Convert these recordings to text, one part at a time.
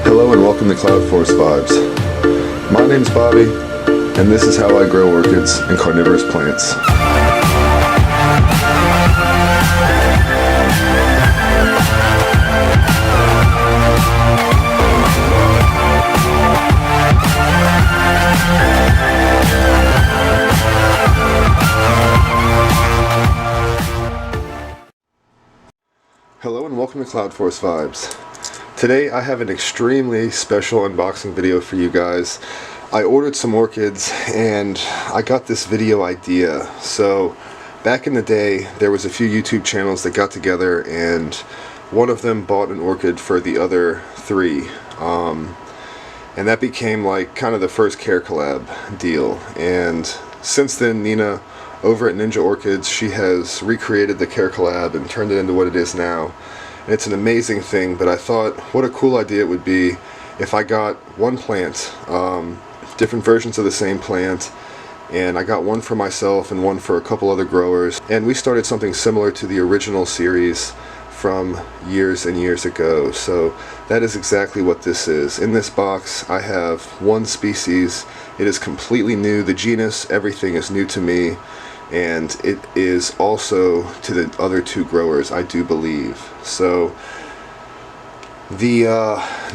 Hello and welcome to Cloudforest Vibes. My name's Bobby, and this is how I grow orchids and carnivorous plants. Hello and welcome to Cloudforest Vibes. Today I have an extremely special unboxing video for you guys. I ordered some orchids and I got this video idea. So back in the day there was a few YouTube channels that got together and one of them bought an orchid for the other three. And that became like kind of the first care collab deal. And since then Nina over at Ninja Orchids, she has recreated the care collab and turned it into what it is now. And it's an amazing thing, but I thought what a cool idea it would be if I got one plant, different versions of the same plant, and I got one for myself and one for a couple other growers, and we started something similar to the original series from years and years ago. So that is exactly what this is. In this box I have one species. It is completely new. The genus, everything is new to me, and it is also to the other two growers, I do believe. So the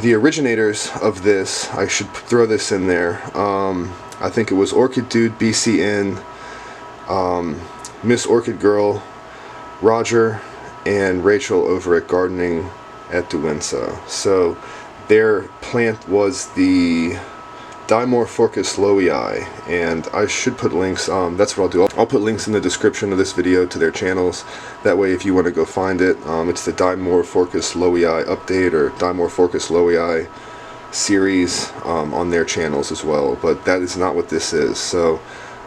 originators of this, I should throw this in there, I think it was OrchidudeBcn, Miss Orchid Girl, Roger, and Rachel over at Gardening at Douentza. So their plant was the Dimorphorchis lowii, and I should put links, that's what I'll do, I'll put links in the description of this video to their channels. That way if you want to go find it, it's the Dimorphorchis lowii update or Dimorphorchis lowii series on their channels as well, but that is not what this is. So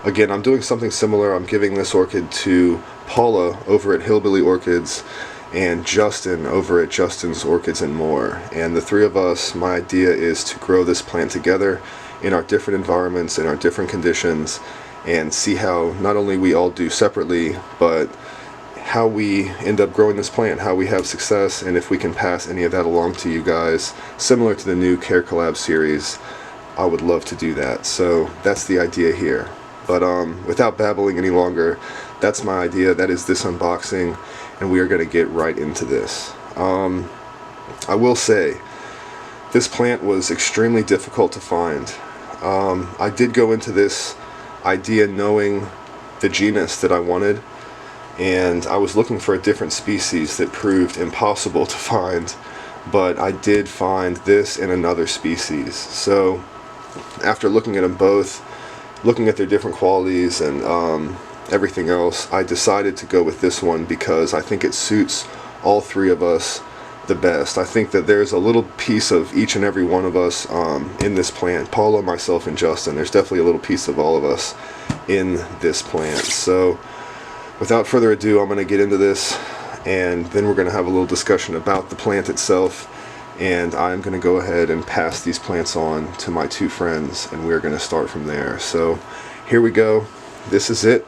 again, I'm doing something similar. I'm giving this orchid to Paula over at Hillbilly Orchids and Justin over at Justin's Orchids and More. And the three of us, my idea is to grow this plant together in our different environments, in our different conditions, and see how not only we all do separately, but how we end up growing this plant, how we have success, and if we can pass any of that along to you guys, similar to the new Care Collab series. I would love to do that. So that's the idea here. But without babbling any longer, that's my idea. That is this unboxing, and we are going to get right into this. I will say, this plant was extremely difficult to find. I did go into this idea knowing the genus that I wanted, and I was looking for a different species that proved impossible to find, but I did find this and another species. So after looking at them both, looking at their different qualities and everything else, I decided to go with this one because I think it suits all three of us the best. I think that there's a little piece of each and every one of us in this plant. Paula, myself, and Justin. There's definitely a little piece of all of us in this plant. So without further ado, I'm going to get into this, and then we're going to have a little discussion about the plant itself, and I'm going to go ahead and pass these plants on to my two friends, and we're going to start from there. So here we go. This is it.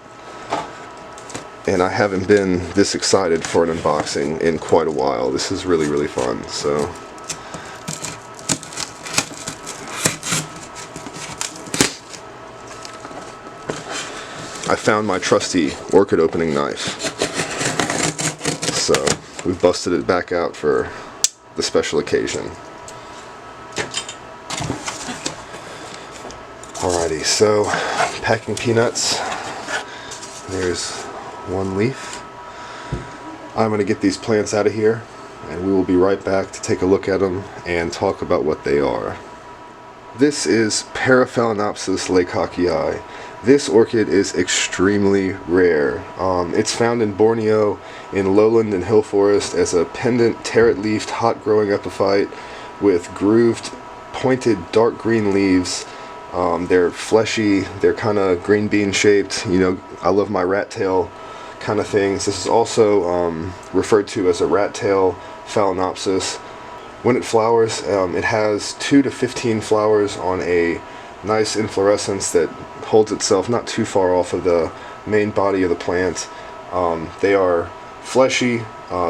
And I haven't been this excited for an unboxing in quite a while. This is really, really fun. So I found my trusty orchid opening knife. So we busted it back out for the special occasion. Alrighty, so packing peanuts. There's one leaf. I'm going to get these plants out of here, and we will be right back to take a look at them and talk about what they are. This is Paraphalaenopsis laycockii. This orchid is extremely rare. It's found in Borneo, in lowland and hill forest, as a pendant terete-leafed hot-growing epiphyte with grooved, pointed dark green leaves. They're fleshy, they're kind of green bean shaped. You know, I love my rat tail kind of things. This is also referred to as a rat tail phalaenopsis. When it flowers, it has 2 to 15 flowers on a nice inflorescence that holds itself not too far off of the main body of the plant. They are fleshy,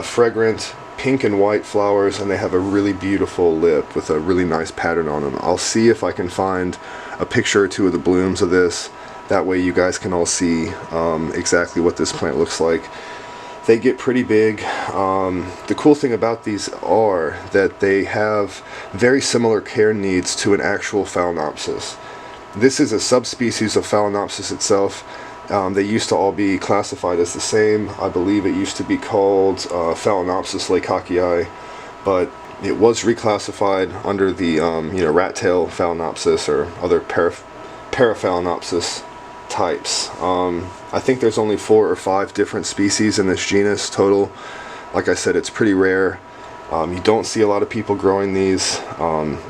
fragrant, pink and white flowers, and they have a really beautiful lip with a really nice pattern on them. I'll see if I can find a picture or two of the blooms of this. That way you guys can all see exactly what this plant looks like. They get pretty big. The cool thing about these are that they have very similar care needs to an actual Phalaenopsis. This is a subspecies of Phalaenopsis itself. They used to all be classified as the same. I believe it used to be called Phalaenopsis leikakii, but it was reclassified under the rat tail Phalaenopsis or other Paraphalaenopsis types. I think there's only 4 or 5 different species in this genus total. Like I said, it's pretty rare. You don't see a lot of people growing these.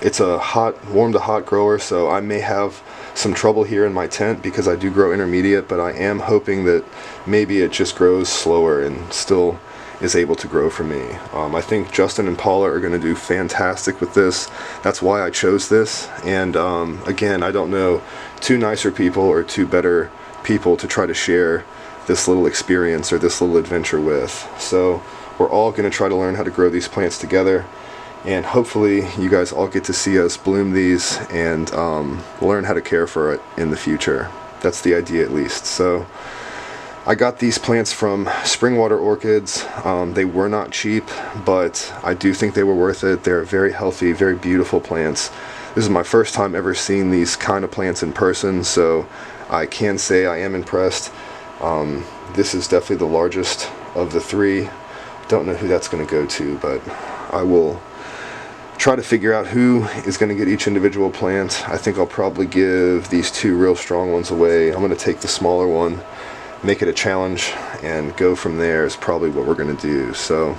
It's a warm to hot grower, so I may have some trouble here in my tent because I do grow intermediate, but I am hoping that maybe it just grows slower and still is able to grow for me. I think Justin and Paula are going to do fantastic with this. That's why I chose this. And again, I don't know 2 nicer people or 2 better people to try to share this little experience or this little adventure with. So we're all going to try to learn how to grow these plants together, and hopefully you guys all get to see us bloom these and learn how to care for it in the future. That's the idea, at least. So I got these plants from Springwater Orchids. They were not cheap, but I do think they were worth it. They're very healthy, very beautiful plants. This is my first time ever seeing these kind of plants in person, so I can say I am impressed. This is definitely the largest of the 3. Don't know who that's going to go to, but I will try to figure out who is going to get each individual plant. I think I'll probably give these 2 real strong ones away. I'm going to take the smaller one, make it a challenge, and go from there is probably what we're going to do. So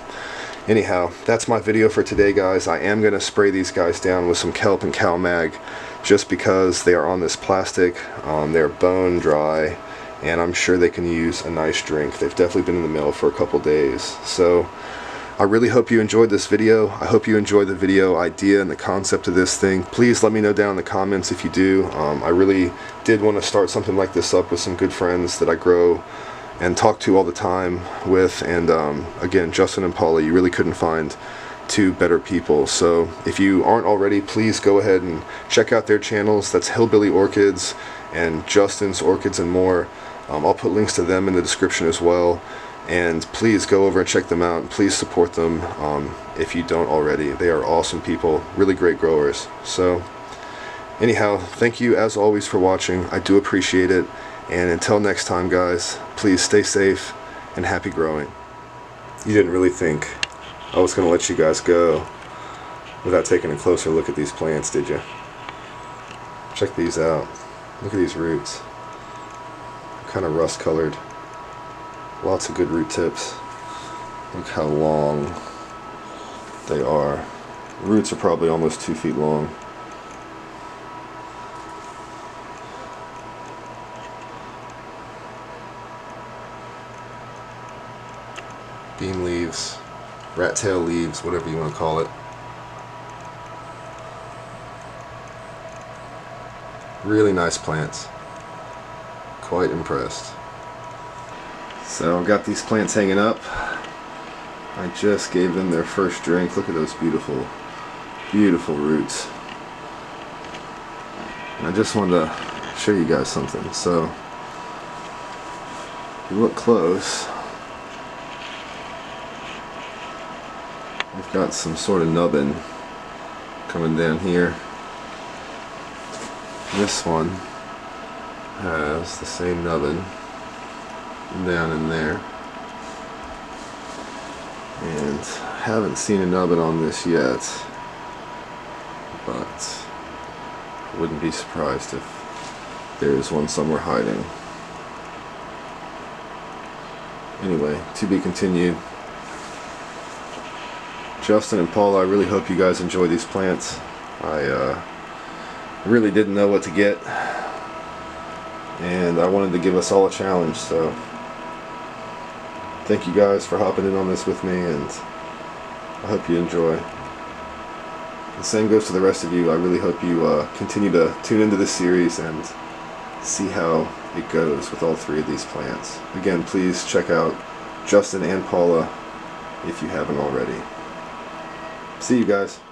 anyhow, that's my video for today, guys. I am going to spray these guys down with some kelp and CalMag just because they are on this plastic. They're bone dry, and I'm sure they can use a nice drink. They've definitely been in the mail for a couple days. So I really hope you enjoyed this video. I hope you enjoyed the video idea and the concept of this thing. Please let me know down in the comments if you do. I really did want to start something like this up with some good friends that I grow and talk to all the time with. And again, Justin and Paula, you really couldn't find 2 better people. So if you aren't already, please go ahead and check out their channels. That's Hillbilly Orchids and Justin's Orchids and More. I'll put links to them in the description as well. And please go over and check them out. Please support them if you don't already. They are awesome people, really great growers. So anyhow, thank you as always for watching. I do appreciate it. And until next time, guys, please stay safe and happy growing. You didn't really think I was going to let you guys go without taking a closer look at these plants, did you? Check these out. Look at these roots. Kind of rust colored. Lots of good root tips. Look how long they are. Roots are probably almost 2 feet long. Bean leaves, rat tail leaves, whatever you want to call it. Really nice plants. Quite impressed. So I've got these plants hanging up. I just gave them their first drink. Look at those beautiful, beautiful roots. And I just wanted to show you guys something. So if you look close, we've got some sort of nubbin coming down here. This one has the same nubbin down in there, and haven't seen a nubbin on this yet, but wouldn't be surprised if there is one somewhere hiding. Anyway, to be continued. Justin and Paula, I really hope you guys enjoy these plants. I really didn't know what to get, and I wanted to give us all a challenge, so thank you guys for hopping in on this with me, and I hope you enjoy. The same goes to the rest of you. I really hope you continue to tune into this series and see how it goes with all 3 of these plants. Again, please check out Justin and Paula if you haven't already. See you guys.